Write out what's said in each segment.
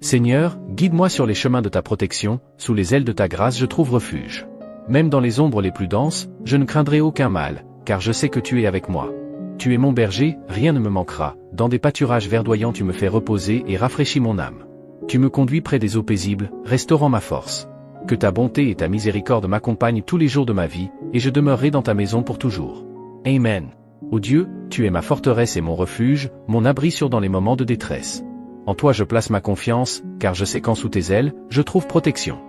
Seigneur, guide-moi sur les chemins de ta protection, sous les ailes de ta grâce je trouve refuge. Même dans les ombres les plus denses, je ne craindrai aucun mal, car je sais que tu es avec moi. Tu es mon berger, rien ne me manquera, dans des pâturages verdoyants tu me fais reposer et rafraîchis mon âme. Tu me conduis près des eaux paisibles, restaurant ma force. Que ta bonté et ta miséricorde m'accompagnent tous les jours de ma vie, et je demeurerai dans ta maison pour toujours. Amen. Ô Dieu, tu es ma forteresse et mon refuge, mon abri sûr dans les moments de détresse. En toi je place ma confiance, car je sais qu'en sous tes ailes, je trouve protection.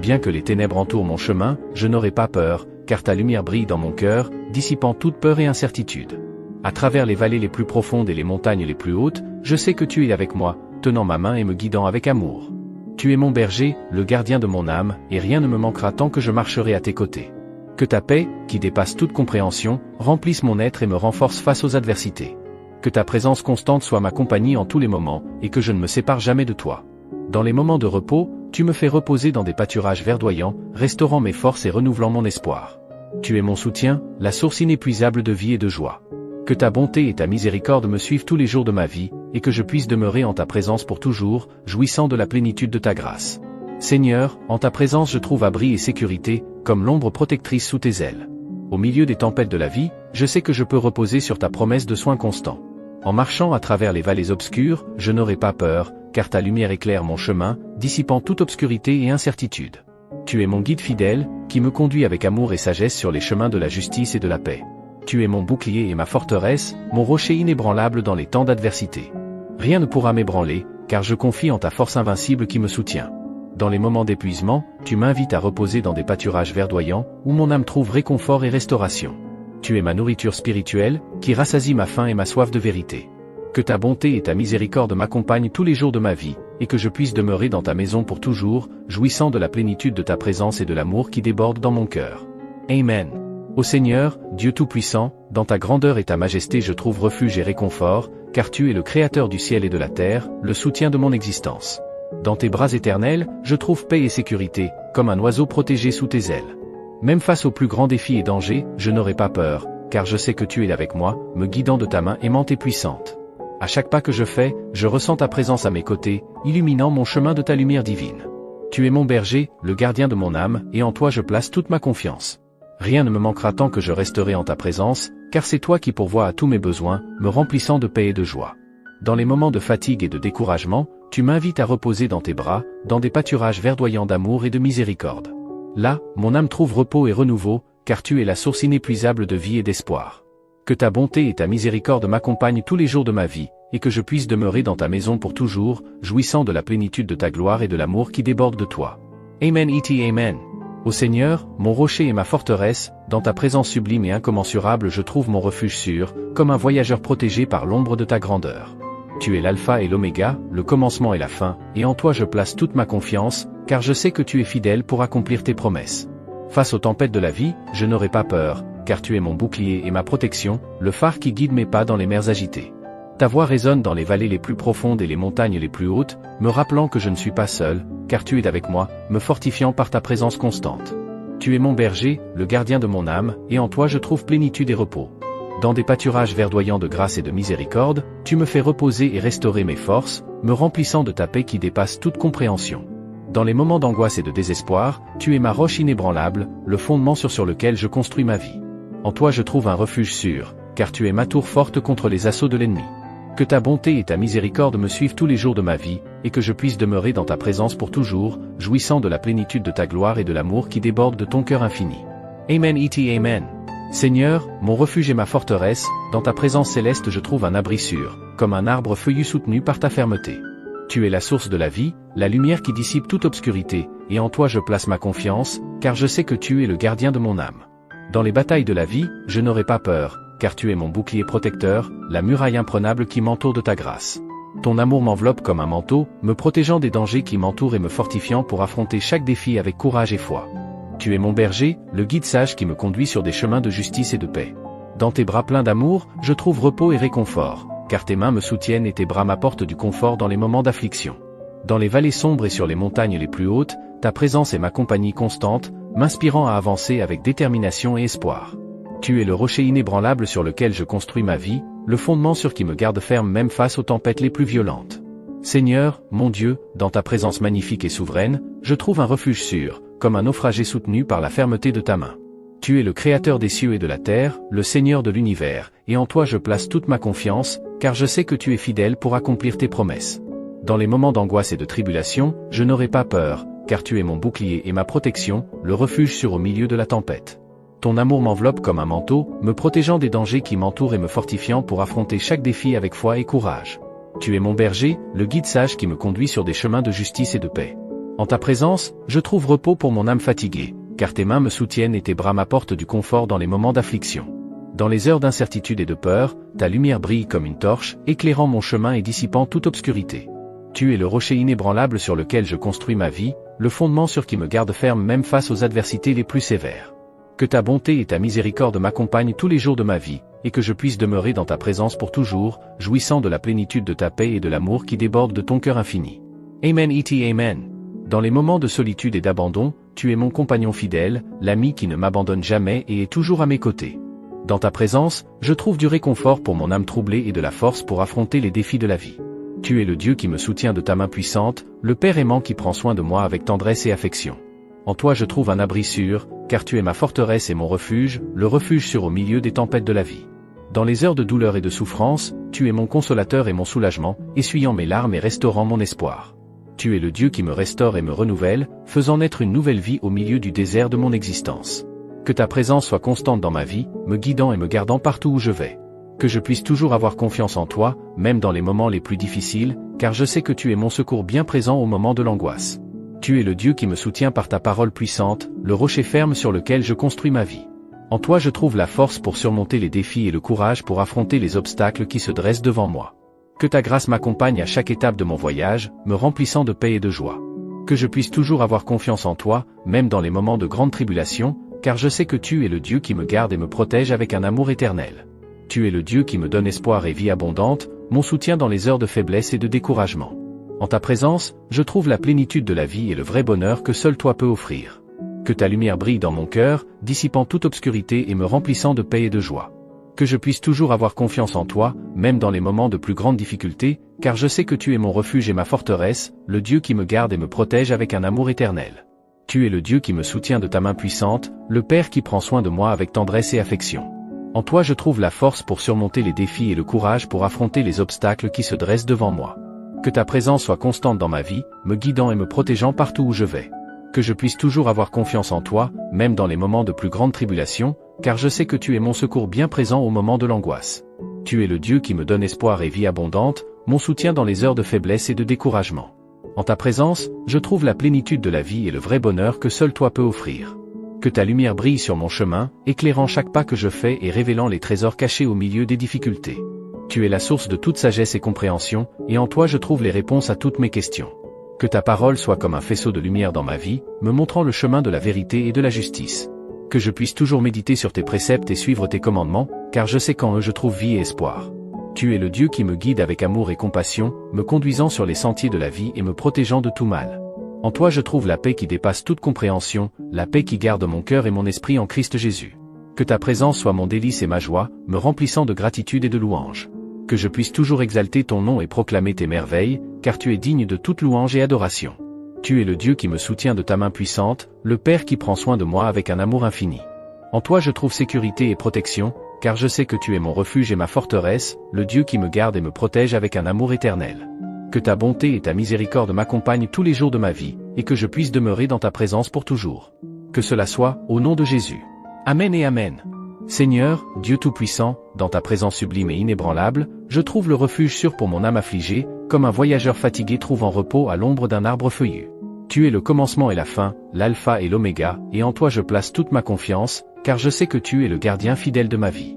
Bien que les ténèbres entourent mon chemin, je n'aurai pas peur, car ta lumière brille dans mon cœur, dissipant toute peur et incertitude. À travers les vallées les plus profondes et les montagnes les plus hautes, je sais que tu es avec moi, tenant ma main et me guidant avec amour. Tu es mon berger, le gardien de mon âme, et rien ne me manquera tant que je marcherai à tes côtés. Que ta paix, qui dépasse toute compréhension, remplisse mon être et me renforce face aux adversités. Que ta présence constante soit ma compagnie en tous les moments, et que je ne me sépare jamais de toi. Dans les moments de repos, tu me fais reposer dans des pâturages verdoyants, restaurant mes forces et renouvelant mon espoir. Tu es mon soutien, la source inépuisable de vie et de joie. Que ta bonté et ta miséricorde me suivent tous les jours de ma vie, et que je puisse demeurer en ta présence pour toujours, jouissant de la plénitude de ta grâce. Seigneur, en ta présence je trouve abri et sécurité, comme l'ombre protectrice sous tes ailes. Au milieu des tempêtes de la vie, je sais que je peux reposer sur ta promesse de soins constants. En marchant à travers les vallées obscures, je n'aurai pas peur, car ta lumière éclaire mon chemin, dissipant toute obscurité et incertitude. Tu es mon guide fidèle, qui me conduit avec amour et sagesse sur les chemins de la justice et de la paix. Tu es mon bouclier et ma forteresse, mon rocher inébranlable dans les temps d'adversité. Rien ne pourra m'ébranler, car je confie en ta force invincible qui me soutient. Dans les moments d'épuisement, tu m'invites à reposer dans des pâturages verdoyants, où mon âme trouve réconfort et restauration. Tu es ma nourriture spirituelle, qui rassasie ma faim et ma soif de vérité. Que ta bonté et ta miséricorde m'accompagnent tous les jours de ma vie, et que je puisse demeurer dans ta maison pour toujours, jouissant de la plénitude de ta présence et de l'amour qui déborde dans mon cœur. Amen. Ô Seigneur, Dieu Tout-Puissant, dans ta grandeur et ta majesté je trouve refuge et réconfort, car tu es le Créateur du ciel et de la terre, le soutien de mon existence. Dans tes bras éternels, je trouve paix et sécurité, comme un oiseau protégé sous tes ailes. Même face aux plus grands défis et dangers, je n'aurai pas peur, car je sais que tu es avec moi, me guidant de ta main aimante et puissante. À chaque pas que je fais, je ressens ta présence à mes côtés, illuminant mon chemin de ta lumière divine. Tu es mon berger, le gardien de mon âme, et en toi je place toute ma confiance. Rien ne me manquera tant que je resterai en ta présence, car c'est toi qui pourvois à tous mes besoins, me remplissant de paix et de joie. Dans les moments de fatigue et de découragement, tu m'invites à reposer dans tes bras, dans des pâturages verdoyants d'amour et de miséricorde. Là, mon âme trouve repos et renouveau, car tu es la source inépuisable de vie et d'espoir. Que ta bonté et ta miséricorde m'accompagnent tous les jours de ma vie, et que je puisse demeurer dans ta maison pour toujours, jouissant de la plénitude de ta gloire et de l'amour qui déborde de toi. Amen et Amen. Ô Seigneur, mon rocher et ma forteresse, dans ta présence sublime et incommensurable je trouve mon refuge sûr, comme un voyageur protégé par l'ombre de ta grandeur. Tu es l'alpha et l'oméga, le commencement et la fin, et en toi je place toute ma confiance, car je sais que tu es fidèle pour accomplir tes promesses. Face aux tempêtes de la vie, je n'aurai pas peur, car tu es mon bouclier et ma protection, le phare qui guide mes pas dans les mers agitées. Ta voix résonne dans les vallées les plus profondes et les montagnes les plus hautes, me rappelant que je ne suis pas seul, car tu es avec moi, me fortifiant par ta présence constante. Tu es mon berger, le gardien de mon âme, et en toi je trouve plénitude et repos. Dans des pâturages verdoyants de grâce et de miséricorde, tu me fais reposer et restaurer mes forces, me remplissant de ta paix qui dépasse toute compréhension. Dans les moments d'angoisse et de désespoir, tu es ma roche inébranlable, le fondement sur lequel je construis ma vie. En toi je trouve un refuge sûr, car tu es ma tour forte contre les assauts de l'ennemi. Que ta bonté et ta miséricorde me suivent tous les jours de ma vie, et que je puisse demeurer dans ta présence pour toujours, jouissant de la plénitude de ta gloire et de l'amour qui déborde de ton cœur infini. Amen et Amen. Seigneur, mon refuge et ma forteresse, dans ta présence céleste je trouve un abri sûr, comme un arbre feuillu soutenu par ta fermeté. Tu es la source de la vie, la lumière qui dissipe toute obscurité, et en toi je place ma confiance, car je sais que tu es le gardien de mon âme. Dans les batailles de la vie, je n'aurai pas peur, car tu es mon bouclier protecteur, la muraille imprenable qui m'entoure de ta grâce. Ton amour m'enveloppe comme un manteau, me protégeant des dangers qui m'entourent et me fortifiant pour affronter chaque défi avec courage et foi. Tu es mon berger, le guide sage qui me conduit sur des chemins de justice et de paix. Dans tes bras pleins d'amour, je trouve repos et réconfort, car tes mains me soutiennent et tes bras m'apportent du confort dans les moments d'affliction. Dans les vallées sombres et sur les montagnes les plus hautes, ta présence est ma compagnie constante, m'inspirant à avancer avec détermination et espoir. Tu es le rocher inébranlable sur lequel je construis ma vie, le fondement sur qui me garde ferme même face aux tempêtes les plus violentes. Seigneur, mon Dieu, dans ta présence magnifique et souveraine, je trouve un refuge sûr, comme un naufragé soutenu par la fermeté de ta main. Tu es le Créateur des cieux et de la terre, le Seigneur de l'univers, et en toi je place toute ma confiance, car je sais que tu es fidèle pour accomplir tes promesses. Dans les moments d'angoisse et de tribulation, je n'aurai pas peur, car tu es mon bouclier et ma protection, le refuge sûr au milieu de la tempête. Ton amour m'enveloppe comme un manteau, me protégeant des dangers qui m'entourent et me fortifiant pour affronter chaque défi avec foi et courage. Tu es mon berger, le guide sage qui me conduit sur des chemins de justice et de paix. En ta présence, je trouve repos pour mon âme fatiguée, car tes mains me soutiennent et tes bras m'apportent du confort dans les moments d'affliction. Dans les heures d'incertitude et de peur, ta lumière brille comme une torche, éclairant mon chemin et dissipant toute obscurité. Tu es le rocher inébranlable sur lequel je construis ma vie, le fondement sur qui me garde ferme même face aux adversités les plus sévères. Que ta bonté et ta miséricorde m'accompagnent tous les jours de ma vie, et que je puisse demeurer dans ta présence pour toujours, jouissant de la plénitude de ta paix et de l'amour qui déborde de ton cœur infini. Amen et Amen. Dans les moments de solitude et d'abandon, tu es mon compagnon fidèle, l'ami qui ne m'abandonne jamais et est toujours à mes côtés. Dans ta présence, je trouve du réconfort pour mon âme troublée et de la force pour affronter les défis de la vie. Tu es le Dieu qui me soutient de ta main puissante, le Père aimant qui prend soin de moi avec tendresse et affection. En toi je trouve un abri sûr, car tu es ma forteresse et mon refuge, le refuge sûr au milieu des tempêtes de la vie. Dans les heures de douleur et de souffrance, tu es mon consolateur et mon soulagement, essuyant mes larmes et restaurant mon espoir. Tu es le Dieu qui me restaure et me renouvelle, faisant naître une nouvelle vie au milieu du désert de mon existence. Que ta présence soit constante dans ma vie, me guidant et me gardant partout où je vais. Que je puisse toujours avoir confiance en toi, même dans les moments les plus difficiles, car je sais que tu es mon secours bien présent au moment de l'angoisse. Tu es le Dieu qui me soutient par ta parole puissante, le rocher ferme sur lequel je construis ma vie. En toi je trouve la force pour surmonter les défis et le courage pour affronter les obstacles qui se dressent devant moi. Que ta grâce m'accompagne à chaque étape de mon voyage, me remplissant de paix et de joie. Que je puisse toujours avoir confiance en toi, même dans les moments de grande tribulation, car je sais que tu es le Dieu qui me garde et me protège avec un amour éternel. Tu es le Dieu qui me donne espoir et vie abondante, mon soutien dans les heures de faiblesse et de découragement. En ta présence, je trouve la plénitude de la vie et le vrai bonheur que seul toi peux offrir. Que ta lumière brille dans mon cœur, dissipant toute obscurité et me remplissant de paix et de joie. Que je puisse toujours avoir confiance en toi, même dans les moments de plus grande difficulté, car je sais que tu es mon refuge et ma forteresse, le Dieu qui me garde et me protège avec un amour éternel. Tu es le Dieu qui me soutient de ta main puissante, le Père qui prend soin de moi avec tendresse et affection. En toi je trouve la force pour surmonter les défis et le courage pour affronter les obstacles qui se dressent devant moi. Que ta présence soit constante dans ma vie, me guidant et me protégeant partout où je vais. Que je puisse toujours avoir confiance en toi, même dans les moments de plus grande tribulation, car je sais que tu es mon secours bien présent au moment de l'angoisse. Tu es le Dieu qui me donne espoir et vie abondante, mon soutien dans les heures de faiblesse et de découragement. En ta présence, je trouve la plénitude de la vie et le vrai bonheur que seul toi peux offrir. Que ta lumière brille sur mon chemin, éclairant chaque pas que je fais et révélant les trésors cachés au milieu des difficultés. Tu es la source de toute sagesse et compréhension, et en toi je trouve les réponses à toutes mes questions. Que ta parole soit comme un faisceau de lumière dans ma vie, me montrant le chemin de la vérité et de la justice. Que je puisse toujours méditer sur tes préceptes et suivre tes commandements, car je sais qu'en eux je trouve vie et espoir. Tu es le Dieu qui me guide avec amour et compassion, me conduisant sur les sentiers de la vie et me protégeant de tout mal. En toi je trouve la paix qui dépasse toute compréhension, la paix qui garde mon cœur et mon esprit en Christ Jésus. Que ta présence soit mon délice et ma joie, me remplissant de gratitude et de louange. Que je puisse toujours exalter ton nom et proclamer tes merveilles, car tu es digne de toute louange et adoration. Tu es le Dieu qui me soutient de ta main puissante, le Père qui prend soin de moi avec un amour infini. En toi je trouve sécurité et protection, car je sais que tu es mon refuge et ma forteresse, le Dieu qui me garde et me protège avec un amour éternel. Que ta bonté et ta miséricorde m'accompagnent tous les jours de ma vie, et que je puisse demeurer dans ta présence pour toujours. Que cela soit, au nom de Jésus. Amen et Amen. Seigneur, Dieu Tout-Puissant, dans ta présence sublime et inébranlable, je trouve le refuge sûr pour mon âme affligée, comme un voyageur fatigué trouve en repos à l'ombre d'un arbre feuillu. Tu es le commencement et la fin, l'alpha et l'oméga, et en toi je place toute ma confiance, car je sais que tu es le gardien fidèle de ma vie.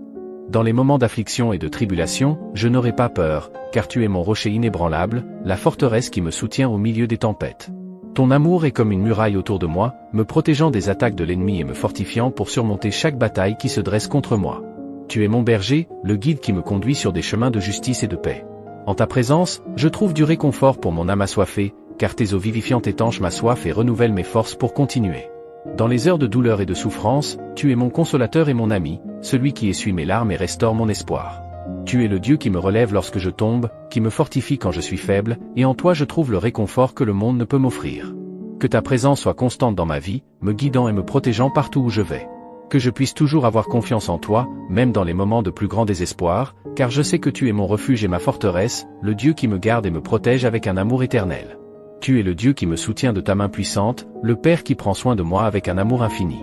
Dans les moments d'affliction et de tribulation, je n'aurai pas peur, car tu es mon rocher inébranlable, la forteresse qui me soutient au milieu des tempêtes. Ton amour est comme une muraille autour de moi, me protégeant des attaques de l'ennemi et me fortifiant pour surmonter chaque bataille qui se dresse contre moi. Tu es mon berger, le guide qui me conduit sur des chemins de justice et de paix. En ta présence, je trouve du réconfort pour mon âme assoiffée, car tes eaux vivifiantes étanchent ma soif et renouvellent mes forces pour continuer. Dans les heures de douleur et de souffrance, tu es mon consolateur et mon ami, celui qui essuie mes larmes et restaure mon espoir. Tu es le Dieu qui me relève lorsque je tombe, qui me fortifie quand je suis faible, et en toi je trouve le réconfort que le monde ne peut m'offrir. Que ta présence soit constante dans ma vie, me guidant et me protégeant partout où je vais. Que je puisse toujours avoir confiance en toi, même dans les moments de plus grand désespoir, car je sais que tu es mon refuge et ma forteresse, le Dieu qui me garde et me protège avec un amour éternel. Tu es le Dieu qui me soutient de ta main puissante, le Père qui prend soin de moi avec un amour infini.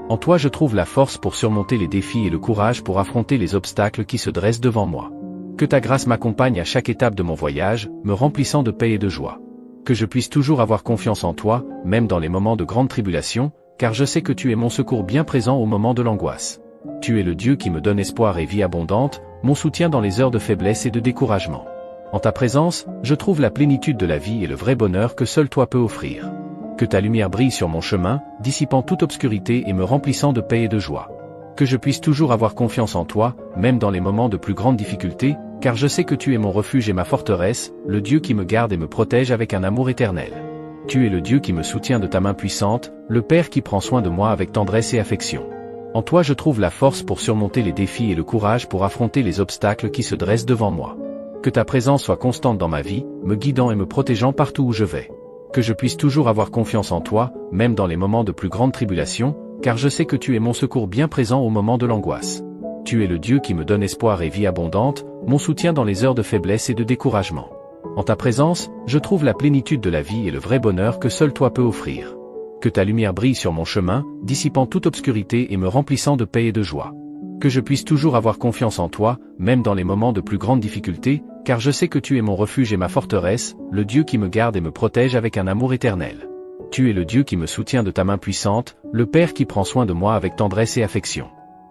En toi je trouve la force pour surmonter les défis et le courage pour affronter les obstacles qui se dressent devant moi. Que ta grâce m'accompagne à chaque étape de mon voyage, me remplissant de paix et de joie. Que je puisse toujours avoir confiance en toi, même dans les moments de grande tribulation, car je sais que tu es mon secours bien présent au moment de l'angoisse. Tu es le Dieu qui me donne espoir et vie abondante, mon soutien dans les heures de faiblesse et de découragement. En ta présence, je trouve la plénitude de la vie et le vrai bonheur que seul toi peux offrir. Que ta lumière brille sur mon chemin, dissipant toute obscurité et me remplissant de paix et de joie. Que je puisse toujours avoir confiance en toi, même dans les moments de plus grande difficulté, car je sais que tu es mon refuge et ma forteresse, le Dieu qui me garde et me protège avec un amour éternel. Tu es le Dieu qui me soutient de ta main puissante, le Père qui prend soin de moi avec tendresse et affection. En toi je trouve la force pour surmonter les défis et le courage pour affronter les obstacles qui se dressent devant moi. Que ta présence soit constante dans ma vie, me guidant et me protégeant partout où je vais. Que je puisse toujours avoir confiance en toi, même dans les moments de plus grande tribulation, car je sais que tu es mon secours bien présent au moment de l'angoisse. Tu es le Dieu qui me donne espoir et vie abondante, mon soutien dans les heures de faiblesse et de découragement. En ta présence, je trouve la plénitude de la vie et le vrai bonheur que seul toi peux offrir. Que ta lumière brille sur mon chemin, dissipant toute obscurité et me remplissant de paix et de joie. Que je puisse toujours avoir confiance en toi, même dans les moments de plus grande difficulté, car je sais que tu es mon refuge et ma forteresse, le Dieu qui me garde et me protège avec un amour éternel. Tu es le Dieu qui me soutient de ta main puissante, le Père qui prend soin de moi avec tendresse et affection.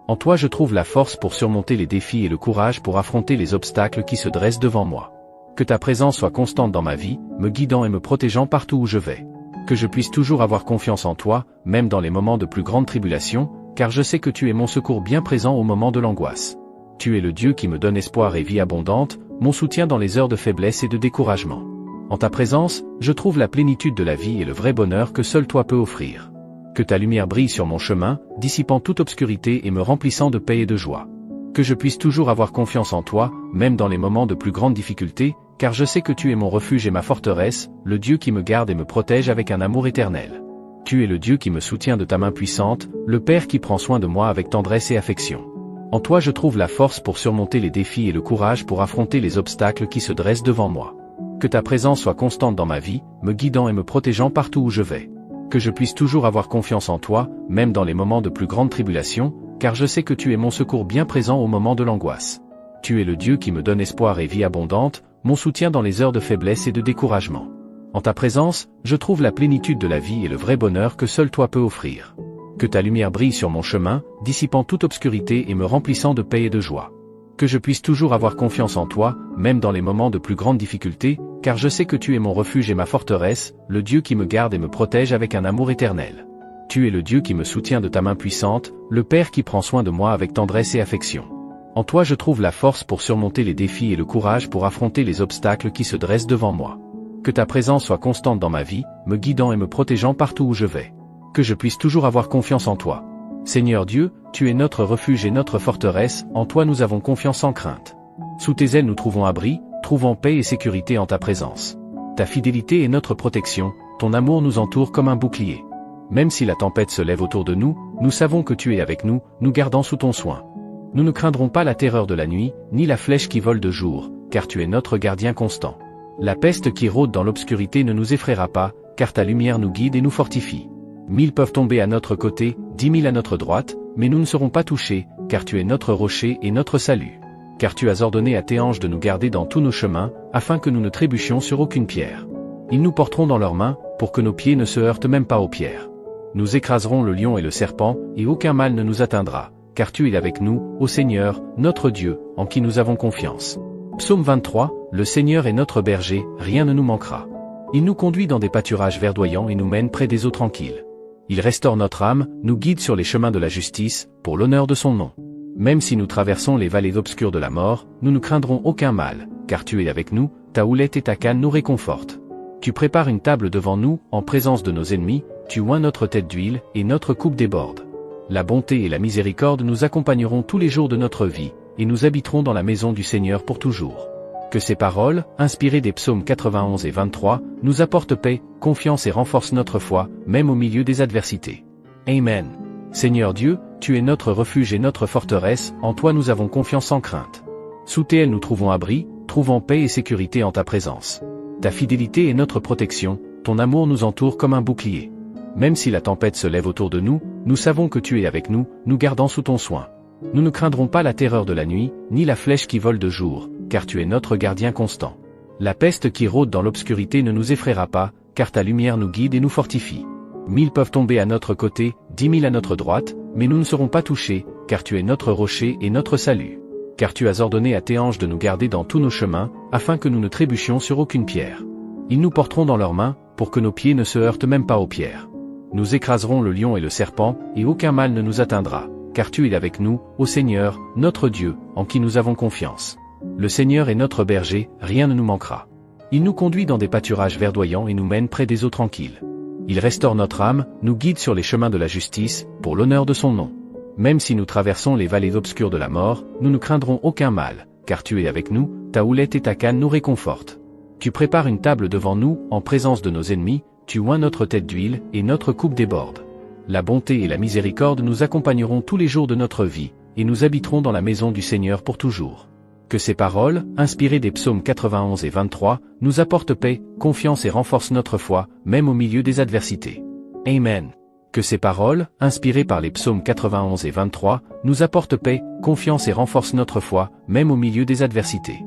En toi je trouve la force pour surmonter les défis et le courage pour affronter les obstacles qui se dressent devant moi. Que ta présence soit constante dans ma vie, me guidant et me protégeant partout où je vais. Que je puisse toujours avoir confiance en toi, même dans les moments de plus grande tribulation, car je sais que tu es mon secours bien présent au moment de l'angoisse. Tu es le Dieu qui me donne espoir et vie abondante, mon soutien dans les heures de faiblesse et de découragement. En ta présence, je trouve la plénitude de la vie et le vrai bonheur que seul toi peux offrir. Que ta lumière brille sur mon chemin, dissipant toute obscurité et me remplissant de paix et de joie. Que je puisse toujours avoir confiance en toi, même dans les moments de plus grande difficulté, car je sais que tu es mon refuge et ma forteresse, le Dieu qui me garde et me protège avec un amour éternel. Tu es le Dieu qui me soutient de ta main puissante, le Père qui prend soin de moi avec tendresse et affection. En toi je trouve la force pour surmonter les défis et le courage pour affronter les obstacles qui se dressent devant moi. Que ta présence soit constante dans ma vie, me guidant et me protégeant partout où je vais. Que je puisse toujours avoir confiance en toi, même dans les moments de plus grande tribulation, car je sais que tu es mon secours bien présent au moment de l'angoisse. Tu es le Dieu qui me donne espoir et vie abondante, mon soutien dans les heures de faiblesse et de découragement. En ta présence, je trouve la plénitude de la vie et le vrai bonheur que seul toi peux offrir. Que ta lumière brille sur mon chemin, dissipant toute obscurité et me remplissant de paix et de joie. Que je puisse toujours avoir confiance en toi, même dans les moments de plus grande difficulté, car je sais que tu es mon refuge et ma forteresse, le Dieu qui me garde et me protège avec un amour éternel. Tu es le Dieu qui me soutient de ta main puissante, le Père qui prend soin de moi avec tendresse et affection. En toi je trouve la force pour surmonter les défis et le courage pour affronter les obstacles qui se dressent devant moi. Que ta présence soit constante dans ma vie, me guidant et me protégeant partout où je vais. Que je puisse toujours avoir confiance en toi. Seigneur Dieu, tu es notre refuge et notre forteresse, en toi nous avons confiance sans crainte. Sous tes ailes nous trouvons abri, trouvons paix et sécurité en ta présence. Ta fidélité est notre protection, ton amour nous entoure comme un bouclier. Même si la tempête se lève autour de nous, nous savons que tu es avec nous, nous gardant sous ton soin. Nous ne craindrons pas la terreur de la nuit, ni la flèche qui vole de jour, car tu es notre gardien constant. La peste qui rôde dans l'obscurité ne nous effraiera pas, car ta lumière nous guide et nous fortifie. 1000 peuvent tomber à notre côté, 10 000 à notre droite, mais nous ne serons pas touchés, car tu es notre rocher et notre salut. Car tu as ordonné à tes anges de nous garder dans tous nos chemins, afin que nous ne trébuchions sur aucune pierre. Ils nous porteront dans leurs mains, pour que nos pieds ne se heurtent même pas aux pierres. Nous écraserons le lion et le serpent, et aucun mal ne nous atteindra, car tu es avec nous, ô Seigneur, notre Dieu, en qui nous avons confiance. Psaume 23, le Seigneur est notre berger, rien ne nous manquera. Il nous conduit dans des pâturages verdoyants et nous mène près des eaux tranquilles. Il restaure notre âme, nous guide sur les chemins de la justice, pour l'honneur de son nom. Même si nous traversons les vallées obscures de la mort, nous ne craindrons aucun mal, car tu es avec nous, ta houlette et ta canne nous réconfortent. Tu prépares une table devant nous, en présence de nos ennemis, tu oins notre tête d'huile, et notre coupe déborde. La bonté et la miséricorde nous accompagneront tous les jours de notre vie, et nous habiterons dans la maison du Seigneur pour toujours. Que ces paroles, inspirées des psaumes 91 et 23, nous apportent paix, confiance et renforcent notre foi, même au milieu des adversités. Amen. Seigneur Dieu, tu es notre refuge et notre forteresse, en toi nous avons confiance sans crainte. Sous tes ailes nous trouvons abri, trouvant paix et sécurité en ta présence. Ta fidélité est notre protection, ton amour nous entoure comme un bouclier. Même si la tempête se lève autour de nous, nous savons que tu es avec nous, nous gardant sous ton soin. Nous ne craindrons pas la terreur de la nuit, ni la flèche qui vole de jour, car tu es notre gardien constant. La peste qui rôde dans l'obscurité ne nous effraiera pas, car ta lumière nous guide et nous fortifie. 1000 peuvent tomber à notre côté, 10 000 à notre droite, mais nous ne serons pas touchés, car tu es notre rocher et notre salut. Car tu as ordonné à tes anges de nous garder dans tous nos chemins, afin que nous ne trébuchions sur aucune pierre. Ils nous porteront dans leurs mains, pour que nos pieds ne se heurtent même pas aux pierres. Nous écraserons le lion et le serpent, et aucun mal ne nous atteindra, car tu es avec nous, ô Seigneur, notre Dieu, en qui nous avons confiance. Le Seigneur est notre berger, rien ne nous manquera. Il nous conduit dans des pâturages verdoyants et nous mène près des eaux tranquilles. Il restaure notre âme, nous guide sur les chemins de la justice, pour l'honneur de son nom. Même si nous traversons les vallées obscures de la mort, nous ne craindrons aucun mal, car tu es avec nous, ta houlette et ta canne nous réconfortent. Tu prépares une table devant nous, en présence de nos ennemis, tu oins notre tête d'huile, et notre coupe déborde. La bonté et la miséricorde nous accompagneront tous les jours de notre vie, et nous habiterons dans la maison du Seigneur pour toujours. Que ces paroles, inspirées des psaumes 91 et 23, nous apportent paix, confiance et renforcent notre foi, même au milieu des adversités. Amen. Que ces paroles, inspirées par les psaumes 91 et 23, nous apportent paix, confiance et renforcent notre foi, même au milieu des adversités.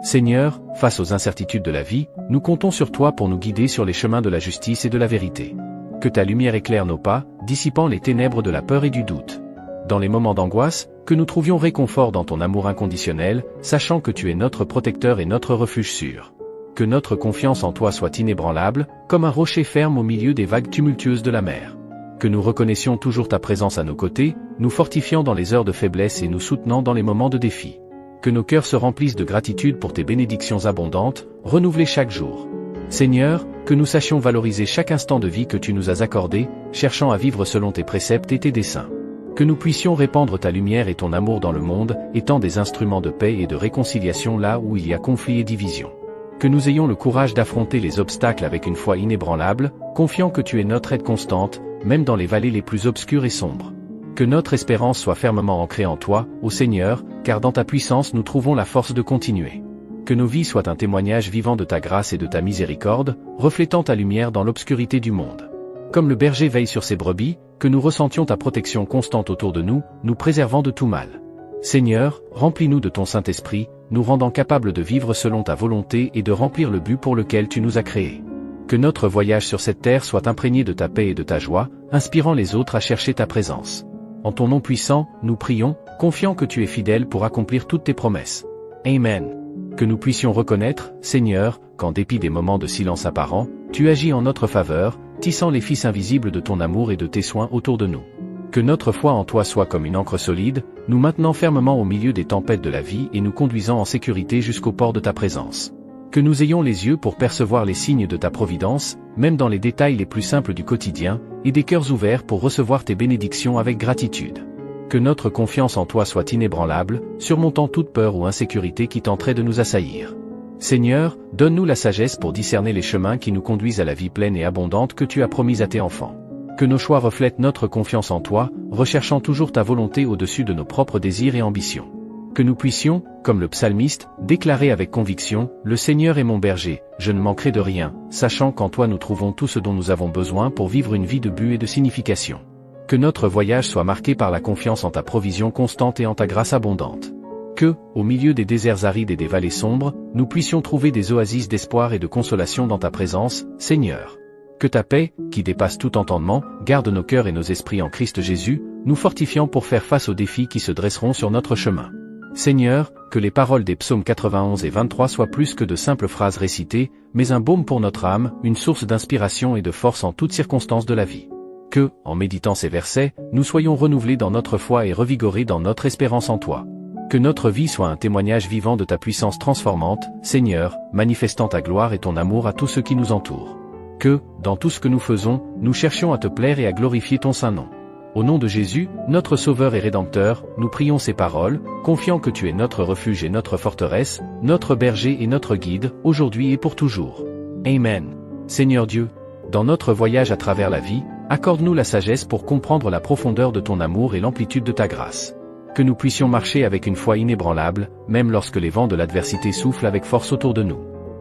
Seigneur, face aux incertitudes de la vie, nous comptons sur toi pour nous guider sur les chemins de la justice et de la vérité. Que ta lumière éclaire nos pas, dissipant les ténèbres de la peur et du doute. Dans les moments d'angoisse, que nous trouvions réconfort dans ton amour inconditionnel, sachant que tu es notre protecteur et notre refuge sûr. Que notre confiance en toi soit inébranlable, comme un rocher ferme au milieu des vagues tumultueuses de la mer. Que nous reconnaissions toujours ta présence à nos côtés, nous fortifiant dans les heures de faiblesse et nous soutenant dans les moments de défi. Que nos cœurs se remplissent de gratitude pour tes bénédictions abondantes, renouvelées chaque jour. Seigneur, que nous sachions valoriser chaque instant de vie que tu nous as accordé, cherchant à vivre selon tes préceptes et tes desseins. Que nous puissions répandre ta lumière et ton amour dans le monde, étant des instruments de paix et de réconciliation là où il y a conflit et division. Que nous ayons le courage d'affronter les obstacles avec une foi inébranlable, confiant que tu es notre aide constante, même dans les vallées les plus obscures et sombres. Que notre espérance soit fermement ancrée en toi, ô Seigneur, car dans ta puissance nous trouvons la force de continuer. Que nos vies soient un témoignage vivant de ta grâce et de ta miséricorde, reflétant ta lumière dans l'obscurité du monde. Comme le berger veille sur ses brebis, que nous ressentions ta protection constante autour de nous, nous préservant de tout mal. Seigneur, remplis-nous de ton Saint-Esprit, nous rendant capables de vivre selon ta volonté et de remplir le but pour lequel tu nous as créés. Que notre voyage sur cette terre soit imprégné de ta paix et de ta joie, inspirant les autres à chercher ta présence. En ton nom puissant, nous prions, confiant que tu es fidèle pour accomplir toutes tes promesses. Amen. Que nous puissions reconnaître, Seigneur, qu'en dépit des moments de silence apparent, tu agis en notre faveur, tissant les fils invisibles de ton amour et de tes soins autour de nous. Que notre foi en toi soit comme une ancre solide, nous maintenant fermement au milieu des tempêtes de la vie et nous conduisant en sécurité jusqu'au port de ta présence. Que nous ayons les yeux pour percevoir les signes de ta providence, même dans les détails les plus simples du quotidien, et des cœurs ouverts pour recevoir tes bénédictions avec gratitude. Que notre confiance en toi soit inébranlable, surmontant toute peur ou insécurité qui tenterait de nous assaillir. Seigneur, donne-nous la sagesse pour discerner les chemins qui nous conduisent à la vie pleine et abondante que tu as promise à tes enfants. Que nos choix reflètent notre confiance en toi, recherchant toujours ta volonté au-dessus de nos propres désirs et ambitions. Que nous puissions, comme le psalmiste, déclarer avec conviction, « Le Seigneur est mon berger, je ne manquerai de rien, sachant qu'en toi nous trouvons tout ce dont nous avons besoin pour vivre une vie de but et de signification. » Que notre voyage soit marqué par la confiance en ta provision constante et en ta grâce abondante. Que, au milieu des déserts arides et des vallées sombres, nous puissions trouver des oasis d'espoir et de consolation dans ta présence, Seigneur. Que ta paix, qui dépasse tout entendement, garde nos cœurs et nos esprits en Christ Jésus, nous fortifiant pour faire face aux défis qui se dresseront sur notre chemin. Seigneur, que les paroles des psaumes 91 et 23 soient plus que de simples phrases récitées, mais un baume pour notre âme, une source d'inspiration et de force en toutes circonstances de la vie. Que, en méditant ces versets, nous soyons renouvelés dans notre foi et revigorés dans notre espérance en toi. Que notre vie soit un témoignage vivant de ta puissance transformante, Seigneur, manifestant ta gloire et ton amour à tous ceux qui nous entourent. Que, dans tout ce que nous faisons, nous cherchions à te plaire et à glorifier ton saint nom. Au nom de Jésus, notre Sauveur et Rédempteur, nous prions ces paroles, confiant que tu es notre refuge et notre forteresse, notre berger et notre guide, aujourd'hui et pour toujours. Amen. Seigneur Dieu, dans notre voyage à travers la vie, accorde-nous la sagesse pour comprendre la profondeur de ton amour et l'amplitude de ta grâce. Que nous puissions marcher avec une foi inébranlable, même lorsque les vents de l'adversité soufflent avec force autour de nous.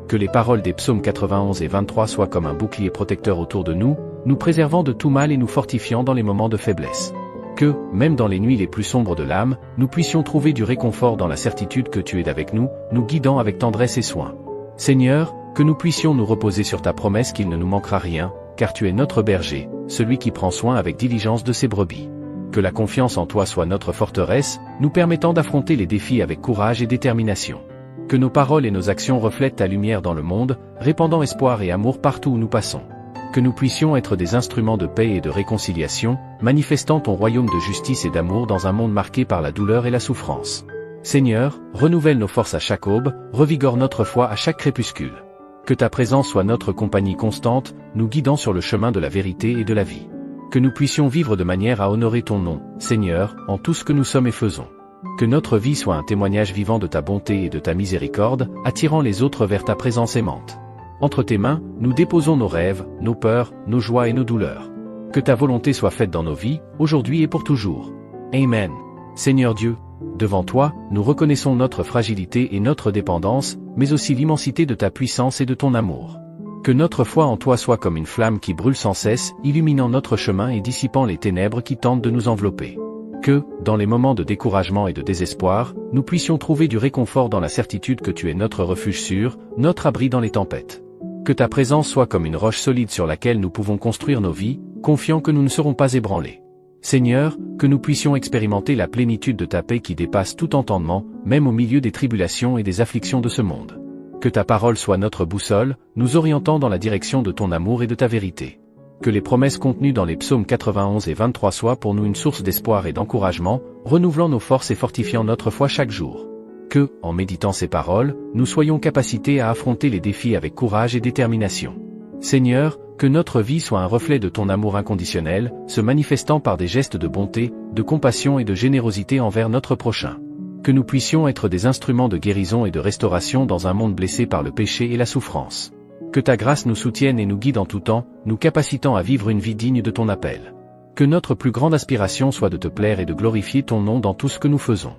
Que les paroles des psaumes 91 et 23 soient comme un bouclier protecteur autour de nous, nous préservant de tout mal et nous fortifiant dans les moments de faiblesse. Que, même dans les nuits les plus sombres de l'âme, nous puissions trouver du réconfort dans la certitude que tu es avec nous, nous guidant avec tendresse et soin. Seigneur, que nous puissions nous reposer sur ta promesse qu'il ne nous manquera rien, car tu es notre berger, celui qui prend soin avec diligence de ses brebis. Que la confiance en toi soit notre forteresse, nous permettant d'affronter les défis avec courage et détermination. Que nos paroles et nos actions reflètent ta lumière dans le monde, répandant espoir et amour partout où nous passons. Que nous puissions être des instruments de paix et de réconciliation, manifestant ton royaume de justice et d'amour dans un monde marqué par la douleur et la souffrance. Seigneur, renouvelle nos forces à chaque aube, revigore notre foi à chaque crépuscule. Que ta présence soit notre compagnie constante, nous guidant sur le chemin de la vérité et de la vie. Que nous puissions vivre de manière à honorer ton nom, Seigneur, en tout ce que nous sommes et faisons. Que notre vie soit un témoignage vivant de ta bonté et de ta miséricorde, attirant les autres vers ta présence aimante. Entre tes mains, nous déposons nos rêves, nos peurs, nos joies et nos douleurs. Que ta volonté soit faite dans nos vies, aujourd'hui et pour toujours. Amen. Seigneur Dieu, devant toi, nous reconnaissons notre fragilité et notre dépendance, mais aussi l'immensité de ta puissance et de ton amour. Que notre foi en toi soit comme une flamme qui brûle sans cesse, illuminant notre chemin et dissipant les ténèbres qui tentent de nous envelopper. Que, dans les moments de découragement et de désespoir, nous puissions trouver du réconfort dans la certitude que tu es notre refuge sûr, notre abri dans les tempêtes. Que ta présence soit comme une roche solide sur laquelle nous pouvons construire nos vies, confiants que nous ne serons pas ébranlés. Seigneur, que nous puissions expérimenter la plénitude de ta paix qui dépasse tout entendement, même au milieu des tribulations et des afflictions de ce monde. Que ta parole soit notre boussole, nous orientant dans la direction de ton amour et de ta vérité. Que les promesses contenues dans les psaumes 91 et 23 soient pour nous une source d'espoir et d'encouragement, renouvelant nos forces et fortifiant notre foi chaque jour. Que, en méditant ces paroles, nous soyons capacités à affronter les défis avec courage et détermination. Seigneur, que notre vie soit un reflet de ton amour inconditionnel, se manifestant par des gestes de bonté, de compassion et de générosité envers notre prochain. Que nous puissions être des instruments de guérison et de restauration dans un monde blessé par le péché et la souffrance. Que ta grâce nous soutienne et nous guide en tout temps, nous capacitant à vivre une vie digne de ton appel. Que notre plus grande aspiration soit de te plaire et de glorifier ton nom dans tout ce que nous faisons.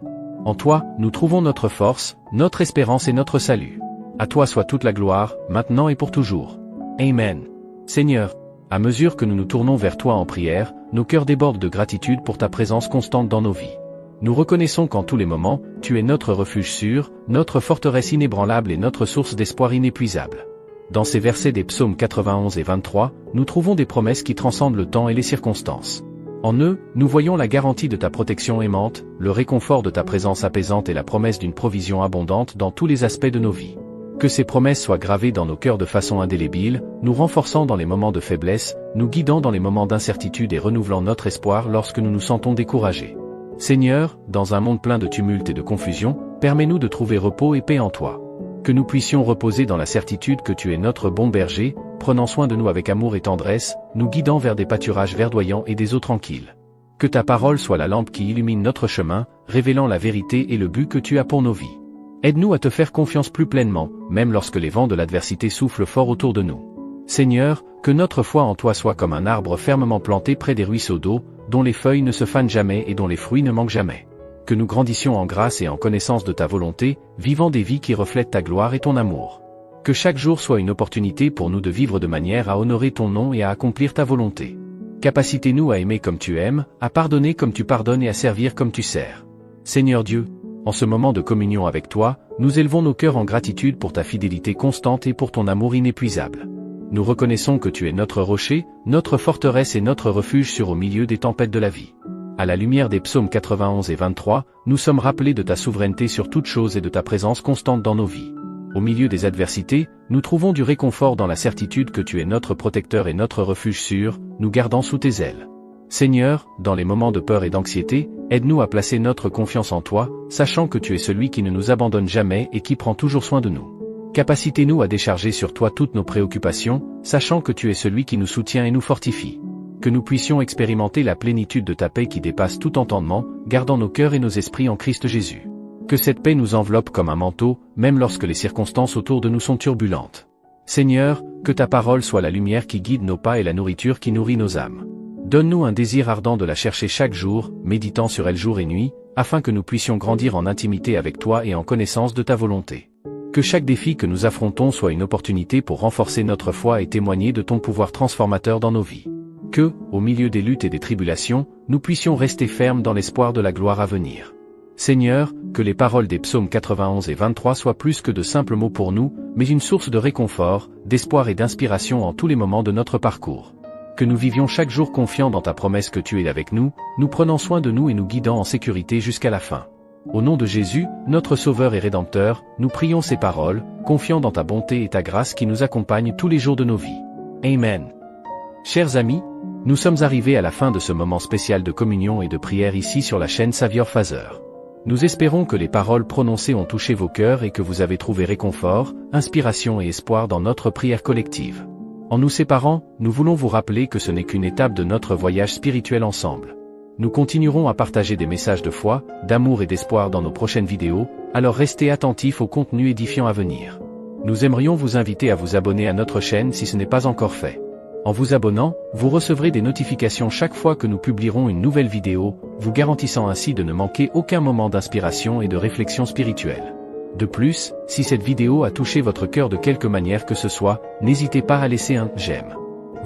En toi, nous trouvons notre force, notre espérance et notre salut. À toi soit toute la gloire, maintenant et pour toujours. Amen. Seigneur, à mesure que nous nous tournons vers toi en prière, nos cœurs débordent de gratitude pour ta présence constante dans nos vies. Nous reconnaissons qu'en tous les moments, tu es notre refuge sûr, notre forteresse inébranlable et notre source d'espoir inépuisable. Dans ces versets des psaumes 91 et 23, nous trouvons des promesses qui transcendent le temps et les circonstances. En eux, nous voyons la garantie de ta protection aimante, le réconfort de ta présence apaisante et la promesse d'une provision abondante dans tous les aspects de nos vies. Que ces promesses soient gravées dans nos cœurs de façon indélébile, nous renforçant dans les moments de faiblesse, nous guidant dans les moments d'incertitude et renouvelant notre espoir lorsque nous nous sentons découragés. Seigneur, dans un monde plein de tumulte et de confusion, permets-nous de trouver repos et paix en toi. Que nous puissions reposer dans la certitude que tu es notre bon berger, prenant soin de nous avec amour et tendresse, nous guidant vers des pâturages verdoyants et des eaux tranquilles. Que ta parole soit la lampe qui illumine notre chemin, révélant la vérité et le but que tu as pour nos vies. Aide-nous à te faire confiance plus pleinement, même lorsque les vents de l'adversité soufflent fort autour de nous. Seigneur, que notre foi en toi soit comme un arbre fermement planté près des ruisseaux d'eau, dont les feuilles ne se fanent jamais et dont les fruits ne manquent jamais. Que nous grandissions en grâce et en connaissance de ta volonté, vivant des vies qui reflètent ta gloire et ton amour. Que chaque jour soit une opportunité pour nous de vivre de manière à honorer ton nom et à accomplir ta volonté. Capacitez-nous à aimer comme tu aimes, à pardonner comme tu pardonnes et à servir comme tu sers. Seigneur Dieu, en ce moment de communion avec toi, nous élevons nos cœurs en gratitude pour ta fidélité constante et pour ton amour inépuisable. Nous reconnaissons que tu es notre rocher, notre forteresse et notre refuge sûr au milieu des tempêtes de la vie. À la lumière des psaumes 91 et 23, nous sommes rappelés de ta souveraineté sur toutes choses et de ta présence constante dans nos vies. Au milieu des adversités, nous trouvons du réconfort dans la certitude que tu es notre protecteur et notre refuge sûr, nous gardant sous tes ailes. Seigneur, dans les moments de peur et d'anxiété, aide-nous à placer notre confiance en toi, sachant que tu es celui qui ne nous abandonne jamais et qui prend toujours soin de nous. Capacitez-nous à décharger sur toi toutes nos préoccupations, sachant que tu es celui qui nous soutient et nous fortifie. Que nous puissions expérimenter la plénitude de ta paix qui dépasse tout entendement, gardant nos cœurs et nos esprits en Christ Jésus. Que cette paix nous enveloppe comme un manteau, même lorsque les circonstances autour de nous sont turbulentes. Seigneur, que ta parole soit la lumière qui guide nos pas et la nourriture qui nourrit nos âmes. Donne-nous un désir ardent de la chercher chaque jour, méditant sur elle jour et nuit, afin que nous puissions grandir en intimité avec toi et en connaissance de ta volonté. Que chaque défi que nous affrontons soit une opportunité pour renforcer notre foi et témoigner de ton pouvoir transformateur dans nos vies. Que, au milieu des luttes et des tribulations, nous puissions rester fermes dans l'espoir de la gloire à venir. Seigneur, que les paroles des psaumes 91 et 23 soient plus que de simples mots pour nous, mais une source de réconfort, d'espoir et d'inspiration en tous les moments de notre parcours. Que nous vivions chaque jour confiants dans ta promesse que tu es avec nous, nous prenant soin de nous et nous guidant en sécurité jusqu'à la fin. Au nom de Jésus, notre Sauveur et Rédempteur, nous prions ces paroles, confiants dans ta bonté et ta grâce qui nous accompagnent tous les jours de nos vies. Amen. Chers amis, nous sommes arrivés à la fin de ce moment spécial de communion et de prière ici sur la chaîne Savior Father. Nous espérons que les paroles prononcées ont touché vos cœurs et que vous avez trouvé réconfort, inspiration et espoir dans notre prière collective. En nous séparant, nous voulons vous rappeler que ce n'est qu'une étape de notre voyage spirituel ensemble. Nous continuerons à partager des messages de foi, d'amour et d'espoir dans nos prochaines vidéos, alors restez attentifs au contenu édifiant à venir. Nous aimerions vous inviter à vous abonner à notre chaîne si ce n'est pas encore fait. En vous abonnant, vous recevrez des notifications chaque fois que nous publierons une nouvelle vidéo, vous garantissant ainsi de ne manquer aucun moment d'inspiration et de réflexion spirituelle. De plus, si cette vidéo a touché votre cœur de quelque manière que ce soit, n'hésitez pas à laisser un « j'aime ».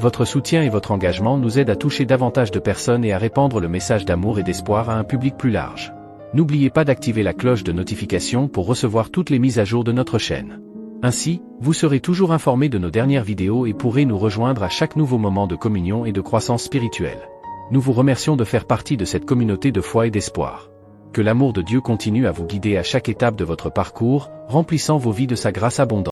Votre soutien et votre engagement nous aident à toucher davantage de personnes et à répandre le message d'amour et d'espoir à un public plus large. N'oubliez pas d'activer la cloche de notification pour recevoir toutes les mises à jour de notre chaîne. Ainsi, vous serez toujours informé de nos dernières vidéos et pourrez nous rejoindre à chaque nouveau moment de communion et de croissance spirituelle. Nous vous remercions de faire partie de cette communauté de foi et d'espoir. Que l'amour de Dieu continue à vous guider à chaque étape de votre parcours, remplissant vos vies de sa grâce abondante.